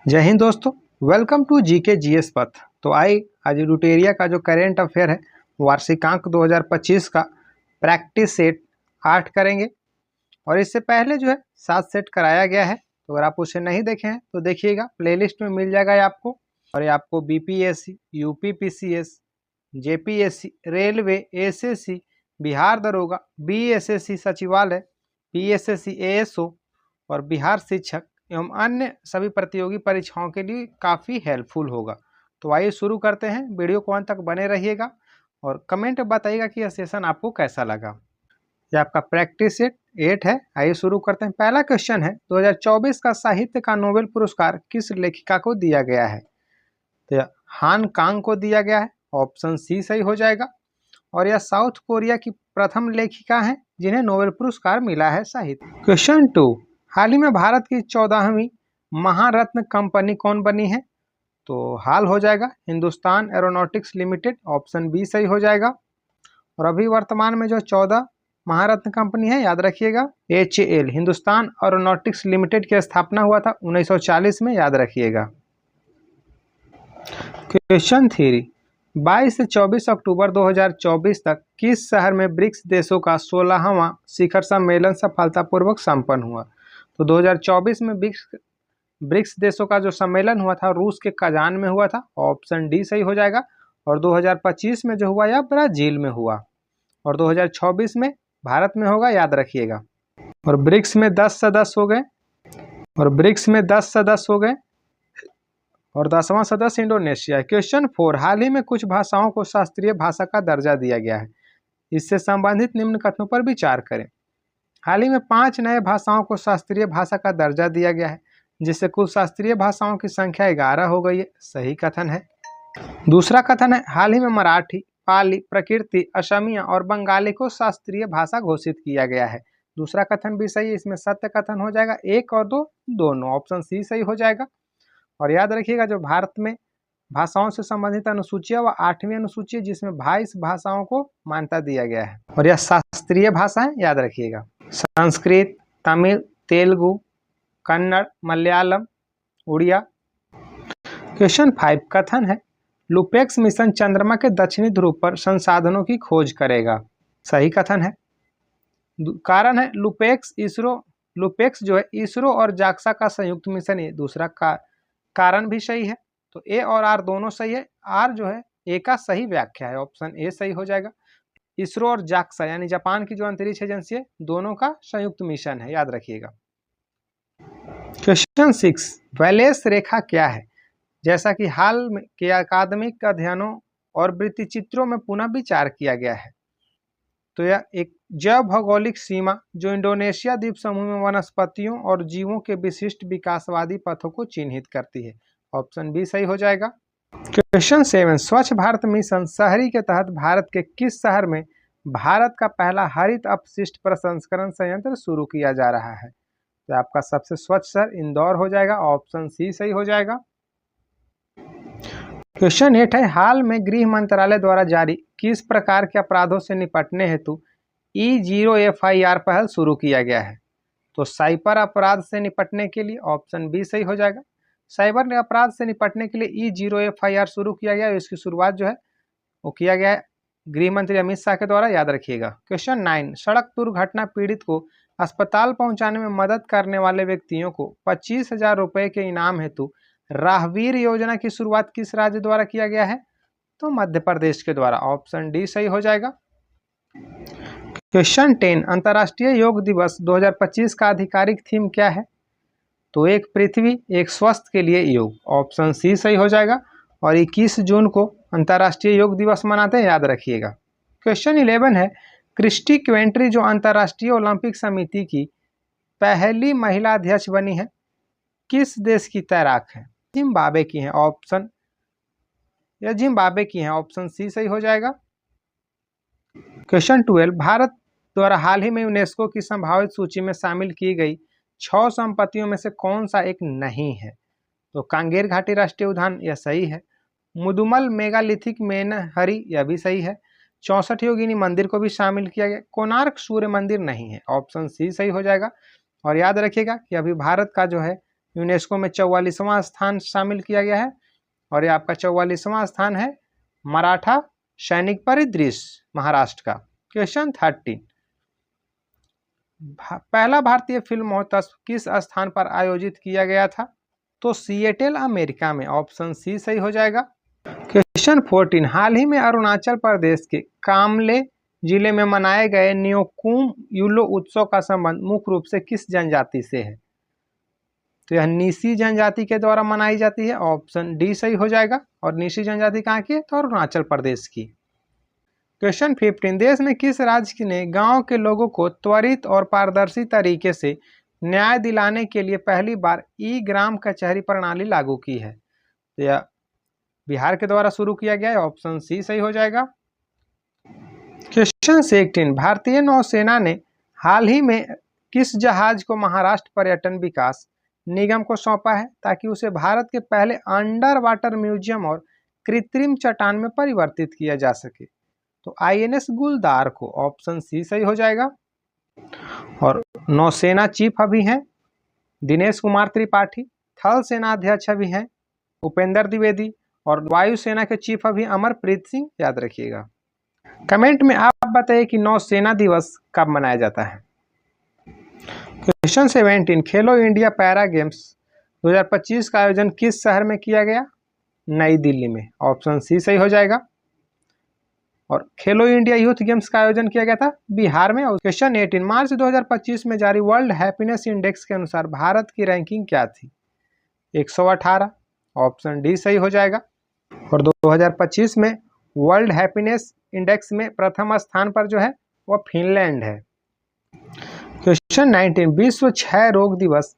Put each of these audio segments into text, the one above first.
जय हिंद दोस्तों, welcome to GK GS पथ। तो आज रुटेरिया का जो करेंट अफेयर है वार्षिकांक 2025 का प्रैक्टिस सेट 8 करेंगे। और इससे पहले जो है 7 सेट कराया गया है, तो अगर आप उसे नहीं देखे हैं तो देखिएगा, प्लेलिस्ट में मिल जाएगा ये आपको। और ये आपको BPSC, UPPCS, JPSC, railway, SSC, Bihar दरोगा, बीएसएससी सचिवालय, पीएसएससी एएसओ और बिहार शिक्षक एवं अन्य सभी प्रतियोगी परीक्षाओं के लिए काफ़ी हेल्पफुल होगा। तो आइए शुरू करते हैं, वीडियो को अंत तक बने रहिएगा और कमेंट बताइएगा कि यह सेशन आपको कैसा लगा। यह आपका प्रैक्टिस सेट 8 है। आइए शुरू करते हैं। पहला क्वेश्चन है, 2024 का साहित्य का नोबेल पुरस्कार किस लेखिका को दिया गया है? तो यह हान कांग को दिया गया है, ऑप्शन सी सही हो जाएगा। और यह साउथ कोरिया की प्रथम लेखिका हैं जिन्हें नोबेल पुरस्कार मिला है साहित्य। क्वेश्चन 2, हाल ही में भारत की 14वीं महारत्न कंपनी कौन बनी है? तो हाल हो जाएगा Hindustan aeronautics limited, option B सही हो जाएगा। और अभी वर्तमान में जो 14 महारत्न कंपनी है, याद रखिएगा HAL, हिंदुस्तान एरोनॉटिक्स लिमिटेड की स्थापना हुआ था 1940 में, याद रखिएगा। क्वेश्चन 3, 22 से 24 अक्टूबर 2024 तक किस शहर में ब्रिक्स देशों का 16वां शिखर सम्मेलन सफलतापूर्वक संपन्न हुआ? तो 2024 में ब्रिक्स देशों का जो सम्मेलन हुआ था रूस के कजान में हुआ था, ऑप्शन डी सही हो जाएगा। और 2025 में जो हुआ यह ब्राजील में हुआ। और 2026 में भारत में होगा, याद रखिएगा। और ब्रिक्स में 10 सदस्य हो गए और 10वां सदस्य इंडोनेशिया है। क्वेश्चन 4, हाल ही में कुछ भाषाओं को शास्त्रीय भाषा का दर्जा दिया गया है, इससे संबंधित निम्न कथनों पर विचार करें। हाल ही में 5 नए भाषाओं को शास्त्रीय भाषा का दर्जा दिया गया है, जिससे कुल शास्त्रीय भाषाओं की संख्या 11 हो गई है, सही कथन है। दूसरा कथन है, हाल ही में मराठी, पाली, प्रकृति, असमिया और बंगाली को शास्त्रीय भाषा घोषित किया गया है। दूसरा कथन भी सही है, इसमें सत्य कथन हो जाएगा। 1 और 2 दोनों, ऑप्शन सी सही हो जाएगा। और याद रखिएगा, जो भारत में भाषाओं से संबंधित अनुसूची है वह 8वीं अनुसूची है, जिसमें 22 भाषाओं को मान्यता दिया गया है और यह शास्त्रीय भाषा है, याद रखिएगा। संस्कृत, तमिल, तेलुगु, कन्नड़, मलयालम, उड़िया। क्वेश्चन 5, कथन है, लुपेक्स मिशन चंद्रमा के दक्षिणी ध्रुव पर संसाधनों की खोज करेगा, सही कथन है। कारण है लुपेक्स जो है इसरो और जाक्सा का संयुक्त मिशन है। दूसरा कारण भी सही है, तो ए और आर दोनों सही है। आर जो है ए का सही व्याख्या है, ऑप्शन ए सही हो जाएगा। इसरो और जाक्सा यानी जापान की जो अंतरिक्ष एजेंसी है, दोनों का संयुक्त मिशन है, याद रखिएगा। क्वेश्चन 6, वैलेस रेखा क्या है? जैसा कि हाल के अकादमिक अध्ययनों और वृत्ति चित्रों में पुनः विचार किया गया है, तो यह एक जैव भौगोलिक सीमा जो इंडोनेशिया द्वीप समूह में वनस्पतियों और जीवों के विशिष्ट विकासवादी पथों को चिन्हित करती है, ऑप्शन बी सही हो जाएगा। क्वेश्चन 7, स्वच्छ भारत मिशन शहरी के तहत भारत के किस शहर में भारत का पहला हरित अपशिष्ट प्रसंस्करण संयंत्र शुरू किया जा रहा है? तो आपका सबसे स्वच्छ शहर इंदौर हो जाएगा, ऑप्शन सी सही हो जाएगा। क्वेश्चन 8 है, हाल में गृह मंत्रालय द्वारा जारी किस प्रकार के अपराधों से निपटने हेतु E0 FIR पहल शुरू किया गया है? तो साइबर अपराध से निपटने के लिए, ऑप्शन बी सही हो जाएगा। साइबर अपराध से निपटने के लिए E0 FIR शुरू किया गया है। इसकी शुरुआत जो है वो किया गया है गृह मंत्री अमित शाह के द्वारा, याद रखिएगा। क्वेश्चन 9, सड़क दुर्घटना पीड़ित को अस्पताल पहुंचाने में मदद करने वाले व्यक्तियों को 25,000 रुपये के इनाम हेतु राहवीर योजना की शुरुआत किस राज्य द्वारा किया गया है? तो मध्य प्रदेश के द्वारा, ऑप्शन डी सही हो जाएगा। क्वेश्चन 10, अंतर्राष्ट्रीय योग दिवस 2025 का आधिकारिक थीम क्या है? तो एक पृथ्वी एक स्वस्थ के लिए योग, ऑप्शन सी सही हो जाएगा। और 21 जून को अंतर्राष्ट्रीय योग दिवस मनाते हैं, याद रखिएगा। क्वेश्चन 11 है, क्रिस्टी क्वेंट्री जो अंतर्राष्ट्रीय ओलंपिक समिति की पहली महिला अध्यक्ष बनी है, किस देश की तैराक है? जिम्बाब्वे की है, ऑप्शन सी सही हो जाएगा। क्वेश्चन 12, भारत द्वारा हाल ही में यूनेस्को की संभावित सूची में शामिल की गई 6 संपत्तियों में से कौन सा एक नहीं है? तो कांगेर घाटी राष्ट्रीय उद्यान, यह सही है। मुदुमल मेगालिथिक मेनहरी, यह भी सही है। 64 योगिनी मंदिर को भी शामिल किया गया। कोणार्क सूर्य मंदिर नहीं है, ऑप्शन सी सही हो जाएगा। और याद रखिएगा कि अभी भारत का जो है यूनेस्को में 44वां स्थान शामिल किया गया है। और ये आपका 44वां स्थान है मराठा सैनिक परिदृश्य महाराष्ट्र का। क्वेश्चन 13, पहला भारतीय फिल्म महोत्सव किस स्थान पर आयोजित किया गया था? तो सिएटल अमेरिका में, ऑप्शन सी सही हो जाएगा। क्वेश्चन 14, हाल ही में अरुणाचल प्रदेश के कामले जिले में मनाए गए न्योकुम यूलो उत्सव का संबंध मुख्य रूप से किस जनजाति से है? तो यह नीसी जनजाति के द्वारा मनाई जाती है, ऑप्शन डी सही हो जाएगा। और नीसी जनजाति कहाँ की है? तो अरुणाचल प्रदेश की। क्वेश्चन 15, देश में किस राज्य ने गांव के लोगों को त्वरित और पारदर्शी तरीके से न्याय दिलाने के लिए पहली बार ई ग्राम कचहरी प्रणाली लागू की है? तो यह बिहार के द्वारा शुरू किया गया है, ऑप्शन सी सही हो जाएगा। क्वेश्चन 16, भारतीय नौसेना ने हाल ही में किस जहाज को महाराष्ट्र पर्यटन विकास निगम को सौंपा है ताकि उसे भारत के पहले अंडर वाटर म्यूजियम और कृत्रिम चट्टान में परिवर्तित किया जा सके? तो INS गुलदार को, ऑप्शन सी सही हो जाएगा। और नौसेना चीफ अभी हैं दिनेश कुमार त्रिपाठी, थल सेना अध्यक्ष अभी हैं उपेंद्र द्विवेदी, और वायुसेना के चीफ अभी अमरप्रीत सिंह, याद रखिएगा। कमेंट में आप बताइए कि नौसेना दिवस कब मनाया जाता है। क्वेश्चन 17, खेलो इंडिया पैरा गेम्स 2025 का आयोजन किस शहर में किया गया? नई दिल्ली में, ऑप्शन सी सही हो जाएगा। और खेलो इंडिया यूथ गेम्स का आयोजन किया गया था बिहार में। क्वेश्चन 18, मार्च 2025 में जारी वर्ल्ड हैप्पीनेस इंडेक्स के अनुसार भारत की रैंकिंग क्या थी? 118, ऑप्शन डी सही हो जाएगा। और 2025 में वर्ल्ड हैप्पीनेस इंडेक्स में प्रथम स्थान पर जो है वह फिनलैंड है। क्वेश्चन 19, विश्व क्षय रोग दिवस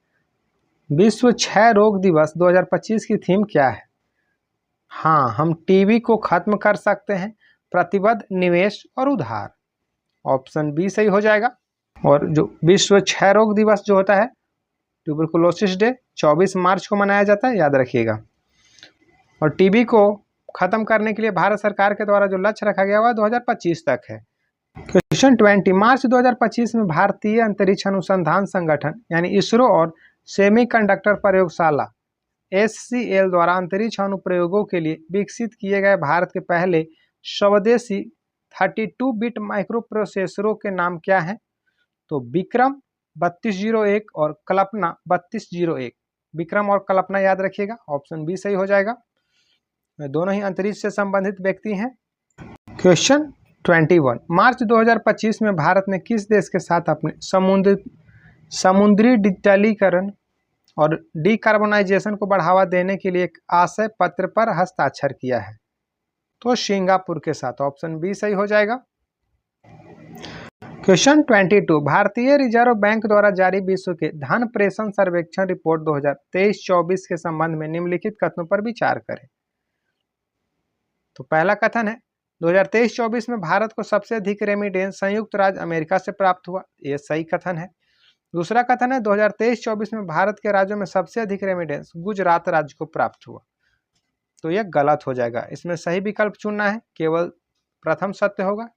2025 की थीम क्या है? हाँ, हम टीबी को खत्म कर सकते हैं, प्रतिबद्ध निवेश और उधार, ऑप्शन बी सही हो जाएगा। और जो विश्व क्षय रोग दिवस जो होता है ट्यूबरकुलोसिस डे 24 मार्च को मनाया जाता है, याद रखिएगा। और टीबी को खत्म करने के लिए भारत सरकार के द्वारा जो लक्ष्य रखा गया हुआ 2025 तक है। क्वेश्चन 20, मार्च 2025 में भारतीय अंतरिक्ष अनुसंधान संगठन यानी इसरो और सेमीकंडक्टर प्रयोगशाला SCL द्वारा अंतरिक्ष अनुप्रयोगों के लिए विकसित किए गए भारत के पहले स्वदेशी 32 बिट माइक्रो प्रोसेसरों के नाम क्या हैं? तो विक्रम 3201 और कल्पना 3201। विक्रम और कल्पना याद रखिएगा, ऑप्शन बी सही हो जाएगा। दोनों ही अंतरिक्ष से संबंधित व्यक्ति हैं। क्वेश्चन 21, मार्च 2025 में भारत ने किस देश के साथ अपने समुद्री डिजिटलीकरण और डिकार्बोनाइजेशन को बढ़ावा देने के लिए एक आशय पत्र पर हस्ताक्षर किया है? तो सिंगापुर के साथ, ऑप्शन बी सही हो जाएगा। क्वेश्चन 22, भारतीय रिजर्व बैंक द्वारा जारी विश्व के धन प्रेषण सर्वेक्षण रिपोर्ट 2023-24 के संबंध में निम्नलिखित कथनों पर विचार करें। तो पहला कथन है 2023-24 में भारत को सबसे अधिक रेमिटेंस संयुक्त राज्य अमेरिका से प्राप्त हुआ, यह सही कथन है। दूसरा कथन है 2023-24 में भारत के राज्यों में सबसे अधिक रेमिटेंस गुजरात राज्य को प्राप्त हुआ, तो यह गलत हो जाएगा। इसमें सही विकल्प चुनना है, केवल प्रथम सत्य होगा,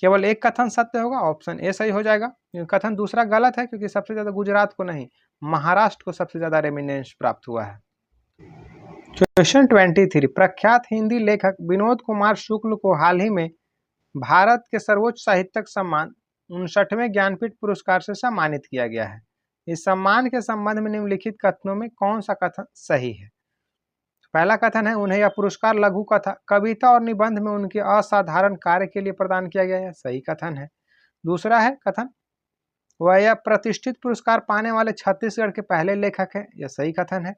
केवल एक कथन सत्य होगा, ऑप्शन ए सही हो जाएगा। कथन दूसरा गलत है क्योंकि सबसे ज्यादा गुजरात को नहीं, महाराष्ट्र को सबसे ज्यादा रेमिटेंस प्राप्त हुआ है। क्वेश्चन 23, प्रख्यात हिंदी लेखक विनोद कुमार शुक्ल को हाल ही में भारत के सर्वोच्च साहित्यिक सम्मान 59वें ज्ञानपीठ पुरस्कार से सम्मानित किया गया है। इस सम्मान के संबंध में निम्नलिखित कथनों में कौन सा कथन सही है? पहला कथन है उन्हें यह पुरस्कार लघु कथा, कविता और निबंध में उनके असाधारण कार्य के लिए प्रदान किया गया है, सही कथन है। दूसरा है कथन वह यह प्रतिष्ठित पुरस्कार पाने वाले छत्तीसगढ़ के पहले लेखक हैं, यह सही कथन है।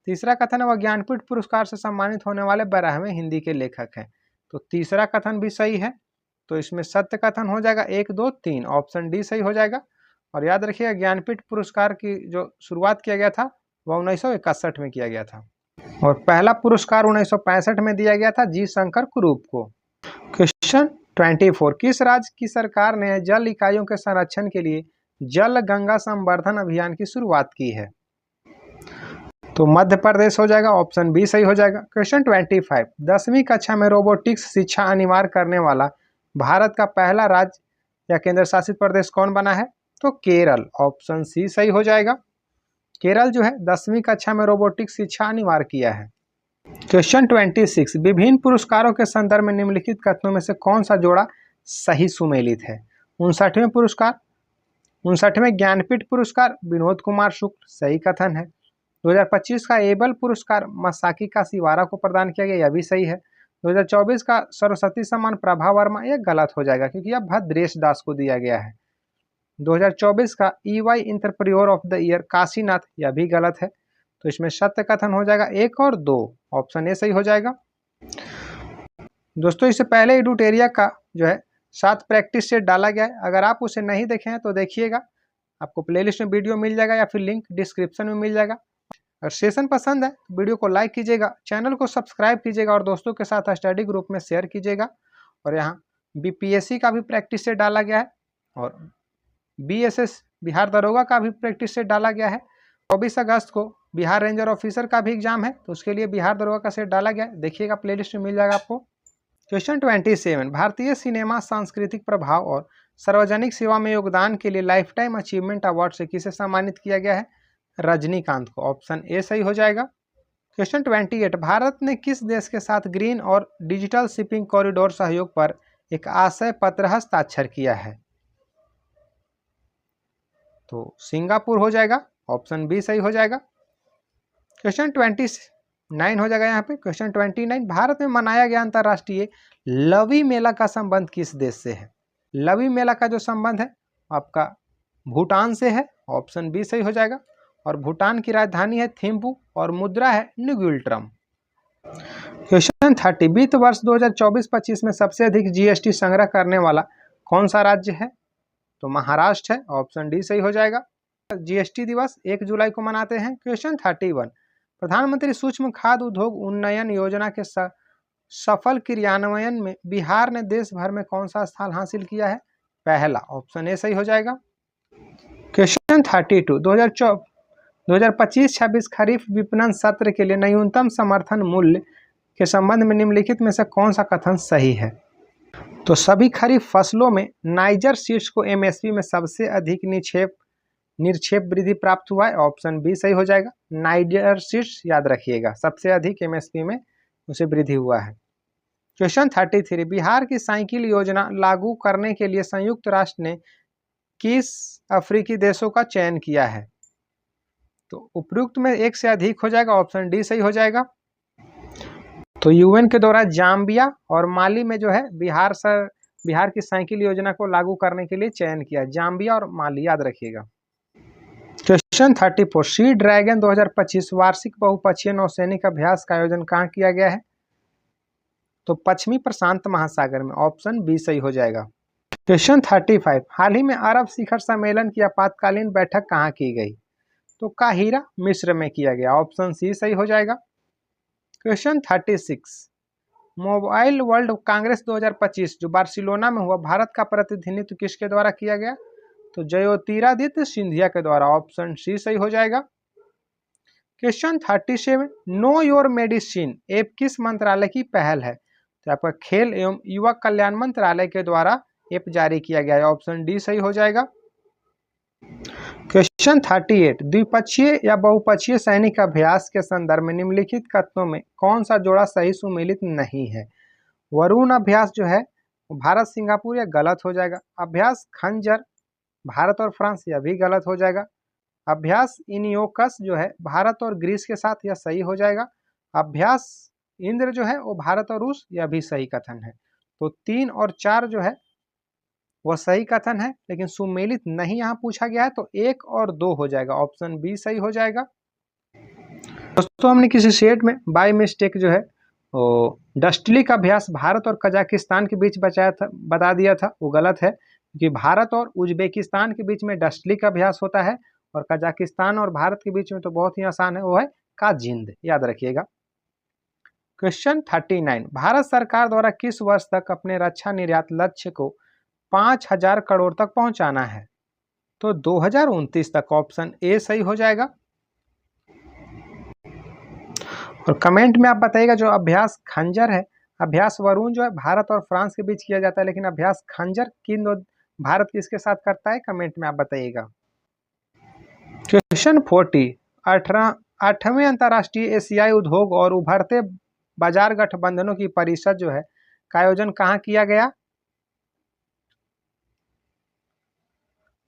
तीसरा कथन है वह ज्ञानपीठ पुरस्कार से सम्मानित होने वाले 12वें हिंदी के लेखक हैं, तो तीसरा कथन भी सही है। तो इसमें सत्य कथन हो जाएगा 1, 2, 3, ऑप्शन डी सही हो जाएगा। और याद रखिएगा ज्ञानपीठ पुरस्कार की जो शुरुआत किया गया था वह 1961 में किया गया था और पहला पुरस्कार 1965 में दिया गया था जी शंकर कुरूप को। क्वेश्चन 24, किस राज्य की सरकार ने जल इकाइयों के संरक्षण के लिए जल गंगा संवर्धन अभियान की शुरुआत की है? तो मध्य प्रदेश हो जाएगा, ऑप्शन बी सही हो जाएगा। क्वेश्चन 25, 10वीं कक्षा में रोबोटिक्स शिक्षा अनिवार्य करने वाला भारत का पहला राज्य या केंद्र शासित प्रदेश कौन बना है? तो केरल, ऑप्शन सी सही हो जाएगा। केरल जो है 10वीं कक्षा में रोबोटिक्स शिक्षा अनिवार्य किया है। क्वेश्चन 26, विभिन्न पुरस्कारों के संदर्भ में निम्नलिखित कथनों में से कौन सा जोड़ा सही सुमेलित है। 59वें पुरस्कार, 59वें ज्ञानपीठ पुरस्कार विनोद कुमार शुक्ल, सही कथन है। 2025 का एबल पुरस्कार मसाकी काशीवारा को प्रदान किया गया, यह भी सही है। 2024 का सरस्वती सम्मान प्रभा वर्मा, यह गलत हो जाएगा क्योंकि यह भद्रेश दास को दिया गया है। 2024 का EY entrepreneur of the year Kashinath, यह भी गलत है। तो इसमें सत्य कथन हो जाएगा 1 और 2, ऑप्शन ए सही हो जाएगा। दोस्तों इससे पहले एडुटेरिया का जो है 7 प्रैक्टिस सेट डाला गया है, अगर आप उसे नहीं देखे हैं तो देखिएगा, आपको प्लेलिस्ट में वीडियो मिल जाएगा या फिर लिंक डिस्क्रिप्शन में मिल जाएगा। अगर सेशन पसंद है तो वीडियो को लाइक कीजिएगा, चैनल को सब्सक्राइब कीजिएगा और दोस्तों के साथ स्टडी ग्रुप में शेयर कीजिएगा। और यहाँ BPSC का भी प्रैक्टिस सेट डाला गया है और BSS बिहार दरोगा का भी प्रैक्टिस सेट डाला गया है। 24 अगस्त को बिहार रेंजर ऑफिसर का भी एग्जाम है, तो उसके लिए बिहार दरोगा का सेट डाला गया है, देखिएगा प्लेलिस्ट में मिल जाएगा आपको। क्वेश्चन 27, भारतीय सिनेमा सांस्कृतिक प्रभाव और सार्वजनिक सेवा में योगदान के लिए लाइफ टाइम अचीवमेंट अवार्ड से किसे सम्मानित किया गया है। रजनीकांत को, ऑप्शन ए सही हो जाएगा। क्वेश्चन 28, भारत ने किस देश के साथ ग्रीन और डिजिटल शिपिंग कॉरिडोर सहयोग पर एक आशय पत्र हस्ताक्षर किया है। तो सिंगापुर हो जाएगा, ऑप्शन बी सही हो जाएगा। क्वेश्चन 29 हो जाएगा यहाँ पे। क्वेश्चन 29, भारत में मनाया गया अंतर्राष्ट्रीय लवी मेला का संबंध किस देश से है। लवी मेला का जो संबंध है आपका भूटान से है, ऑप्शन बी सही हो जाएगा। और भूटान की राजधानी है थिम्पू और मुद्रा है न्यूगिल्ट्रम। क्वेश्चन 30, वित्त वर्ष 2024-25 में सबसे अधिक GST संग्रह करने वाला कौन सा राज्य है। तो महाराष्ट्र है, ऑप्शन डी सही हो जाएगा। GST दिवस 1 जुलाई को मनाते हैं। क्वेश्चन 31, प्रधानमंत्री सूक्ष्म खाद्य उद्योग उन्नयन योजना के सफल क्रियान्वयन में बिहार ने देश भर में कौन सा स्थान हासिल किया है। पहला, ऑप्शन ए सही हो जाएगा। क्वेश्चन 32, 2025-26 खरीफ विपणन सत्र के लिए न्यूनतम समर्थन मूल्य के संबंध में निम्नलिखित में से कौन सा कथन सही है। तो सभी खरीफ फसलों में नाइजर सीड्स को MSP में सबसे अधिक निक्षेप वृद्धि प्राप्त हुआ है, ऑप्शन बी सही हो जाएगा। नाइजर सीड्स याद रखिएगा, सबसे अधिक MSP में उसे वृद्धि हुआ है। क्वेश्चन 33, बिहार की साइकिल योजना लागू करने के लिए संयुक्त राष्ट्र ने किस अफ्रीकी देशों का चयन किया है। तो उपयुक्त में 1 से अधिक हो जाएगा, ऑप्शन डी सही हो जाएगा। तो UN के द्वारा जाम्बिया और माली में जो है बिहार की साइकिल योजना को लागू करने के लिए चयन किया, जाम्बिया और माली याद रखिएगा। क्वेश्चन 34, सी ड्रैगन 2025 वार्षिक बहुपक्षीय नौसैनिक अभ्यास का आयोजन कहाँ किया गया है। तो पश्चिमी प्रशांत महासागर में, ऑप्शन बी सही हो जाएगा। क्वेश्चन 35, हाल ही में अरब शिखर सम्मेलन की आपातकालीन बैठक कहाँ की गई। तो काहिरा मिस्र में किया गया, ऑप्शन सी सही हो जाएगा। क्वेश्चन 36, मोबाइल वर्ल्ड कांग्रेस 2025 जो बार्सिलोना में हुआ, भारत का प्रतिनिधित्व किसके द्वारा किया गया। तो ज्योतिरादित्य सिंधिया के द्वारा, ऑप्शन सी सही हो जाएगा। Question 37, know your medicine app किस मंत्रालय की पहल है। तो आपका खेल एवं युवा कल्याण मंत्रालय के द्वारा ऐप जारी किया गया है, ऑप्शन डी सही हो जाएगा। क्वेश्चन 38, द्विपक्षीय या बहुपक्षीय सैनिक अभ्यास के संदर्भ में निम्नलिखित कथनों में कौन सा जोड़ा सही सुमेलित नहीं है। वरुण अभ्यास जो है भारत सिंगापुर, या गलत हो जाएगा। अभ्यास खंजर भारत और फ्रांस, यह भी गलत हो जाएगा। अभ्यास इनियोकस जो है भारत और ग्रीस के साथ, यह सही हो जाएगा। अभ्यास इंद्र जो है वो भारत और रूस, यह भी सही कथन है। तो 3 और 4 जो है वह सही कथन है, लेकिन सुमेलित नहीं यहाँ पूछा गया है, तो 1 और 2 हो जाएगा, ऑप्शन बी सही हो जाएगा। दोस्तों हमने किसी सेट में बाय मिस्टेक जो है डस्टली का अभ्यास भारत और कजाकिस्तान के बीच बता दिया था, वो गलत है, क्योंकि भारत और उज्बेकिस्तान के बीच में डस्टली का अभ्यास होता है और कजाकिस्तान और भारत के बीच में तो बहुत ही आसान है, वो है काजिंद, याद रखिएगा। क्वेश्चन 39, भारत सरकार द्वारा किस वर्ष तक अपने रक्षा निर्यात लक्ष्य को 5000 करोड़ तक पहुंचाना है। तो 2029 तक, ऑप्शन ए सही हो जाएगा। और कमेंट में आप बताइएगा जो अभ्यास खंजर है, अभ्यास वरुण जो है भारत और फ्रांस के बीच किया जाता है, लेकिन अभ्यास खंजर भारत किसके साथ करता है, कमेंट में आप बताइएगा। क्वेश्चन 40, 8वें अंतर्राष्ट्रीय एशियाई उद्योग और उभरते बाजार गठबंधनों की परिषद जो है का आयोजन कहाँ किया गया?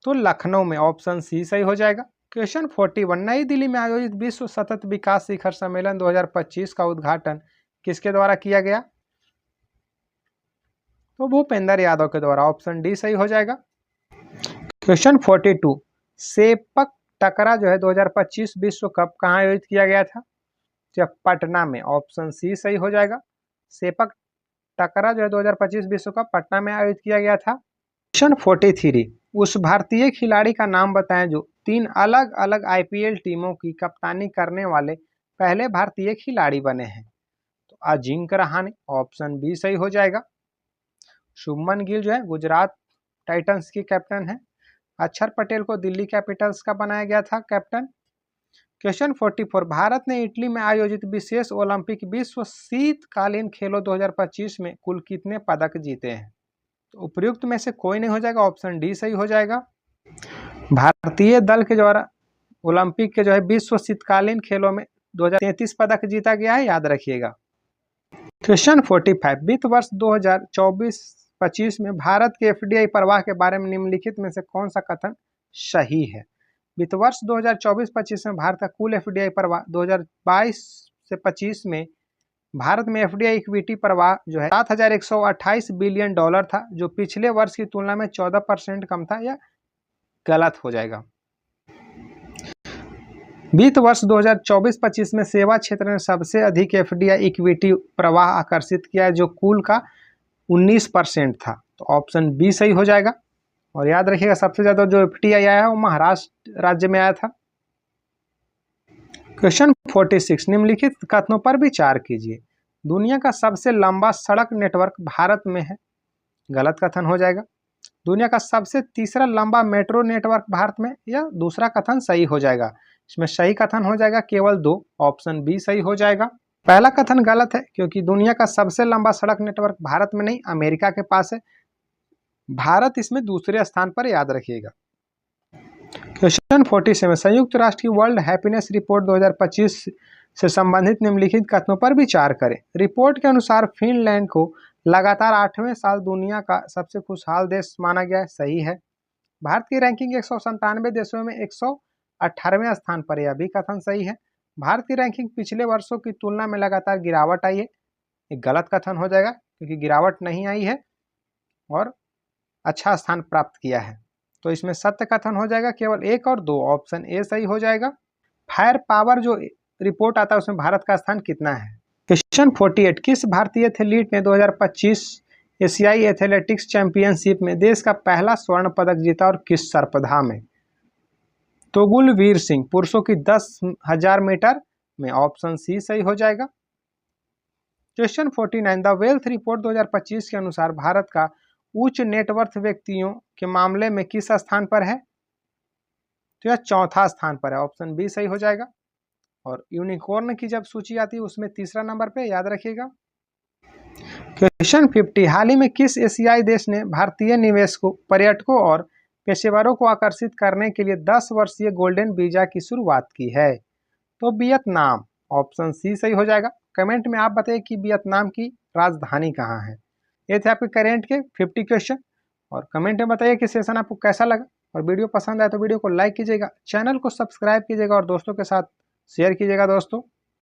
तो लखनऊ में, ऑप्शन सी सही हो जाएगा। क्वेश्चन 41, नई दिल्ली में आयोजित विश्व सतत विकास शिखर सम्मेलन 2025 का उद्घाटन किसके द्वारा किया गया? तो भूपेंद्र यादव के द्वारा, ऑप्शन डी सही हो जाएगा। क्वेश्चन 42, सेपक टकरा जो है 2025 विश्व कप कहाँ आयोजित किया गया था? जब पटना में, ऑप्शन सी सही हो जाएगा। सेपक टकरा जो है 2025 विश्व कप पटना में आयोजित किया गया था। क्वेश्चन 43, उस भारतीय खिलाड़ी का नाम बताएं जो 3 अलग अलग आईपीएल टीमों की कप्तानी करने वाले पहले भारतीय खिलाड़ी बने हैं। तो अजिंक्य रहाणे, ऑप्शन बी सही हो जाएगा। शुभमन गिल जो है गुजरात टाइटंस की कैप्टन है। अक्षर पटेल को दिल्ली कैपिटल्स का बनाया गया था कैप्टन। क्वेश्चन 44, भारत ने इटली में आयोजित विशेष ओलंपिक विश्व शीतकालीन खेलों 2025 में कुल कितने पदक जीते हैं? तो उपयुक्त में से कोई नहीं हो जाएगा, ऑप्शन डी सही हो जाएगा। भारतीय दल के द्वारा ओलंपिक के जो है विश्व शीतकालीन खेलों में 2033 पदक जीता गया है, याद रखिएगा। क्वेश्चन 45, वित्त वर्ष 2024-25 में भारत के एफडीआई प्रवाह के बारे में निम्नलिखित में से कौन सा कथन सही है? वित्त वर्ष 2024-25 में भारत का कुल एफडीआई प्रवाह 2022 से 25 में भारत में एफडीआई इक्विटी प्रवाह जो है 7,128 बिलियन डॉलर था, जो पिछले वर्ष की तुलना में 14% कम था, या गलत हो जाएगा। वित्त वर्ष 2024-25 में सेवा क्षेत्र ने सबसे अधिक एफडीआई इक्विटी प्रवाह आकर्षित किया है, जो कुल का 19% था। तो ऑप्शन बी सही हो जाएगा। और याद रखिएगा सबसे ज्यादा जो एफडीआई आया है वो महाराष्ट्र राज्य में आया था। क्वेश्चन 46, निम्नलिखित कथनों पर विचार कीजिए। दुनिया का सबसे लंबा सड़क नेटवर्क भारत में है, गलत कथन हो जाएगा। दुनिया का सबसे तीसरा लंबा मेट्रो नेटवर्क भारत में, या दूसरा कथन सही हो जाएगा। इसमें सही कथन हो जाएगा केवल 2, ऑप्शन बी सही हो जाएगा। पहला कथन गलत है, क्योंकि दुनिया का सबसे लंबा सड़क नेटवर्क भारत में नहीं, अमेरिका के पास है। भारत इसमें दूसरे स्थान पर, याद रखिएगा। क्वेश्चन 47, संयुक्त राष्ट्र की वर्ल्ड हैप्पीनेस रिपोर्ट 2025 से संबंधित निम्नलिखित कथनों पर विचार करें। रिपोर्ट के अनुसार फिनलैंड को लगातार 8वें साल दुनिया का सबसे खुशहाल देश माना गया है, सही है। भारत की रैंकिंग 197 देशों में 118वें स्थान पर, यह भी कथन सही है। भारत की रैंकिंग पिछले वर्षों की तुलना में लगातार गिरावट आई है, एक गलत कथन हो जाएगा, क्योंकि गिरावट नहीं आई है और अच्छा स्थान प्राप्त किया है। तो इसमें सत्य कथन हो जाएगा केवल 1 और 2, ऑप्शन ए सही हो जाएगा। फायर पावर जो रिपोर्ट आता है उसमें भारत का स्थान कितना है? क्वेश्चन 48, किस भारतीय एथलीट ने 2025 एशियाई एथलेटिक्स चैंपियनशिप में देश का पहला स्वर्ण पदक जीता और किस सर्पधा में? तो गुलवीर सिंह, पुरुषों की 10,000 मीटर में, ऑप्शन सी सही हो जाएगा। क्वेश्चन 49, द वेल्थ रिपोर्ट 2025 के अनुसार भारत का उच्च नेटवर्थ व्यक्तियों के मामले में किस स्थान पर है? तो यह चौथा स्थान पर है, ऑप्शन बी सही हो जाएगा। और यूनिकॉर्न की जब सूची आती है उसमें तीसरा नंबर पे, याद रखिएगा। क्वेश्चन 50, हाल ही में किस एशियाई देश ने भारतीय निवेशकों, पर्यटकों और पेशेवरों को आकर्षित करने के लिए 10 वर्षीय गोल्डन वीजा की शुरुआत की है? तो वियतनाम, ऑप्शन सी सही हो जाएगा। कमेंट में आप बताइए कि वियतनाम की राजधानी कहाँ है। ये थे आपके करेंट के 50 क्वेश्चन, और कमेंट में बताइए कि सेशन आपको कैसा लगा, और वीडियो पसंद आए तो वीडियो को लाइक कीजिएगा, चैनल को सब्सक्राइब कीजिएगा और दोस्तों के साथ शेयर कीजिएगा दोस्तों।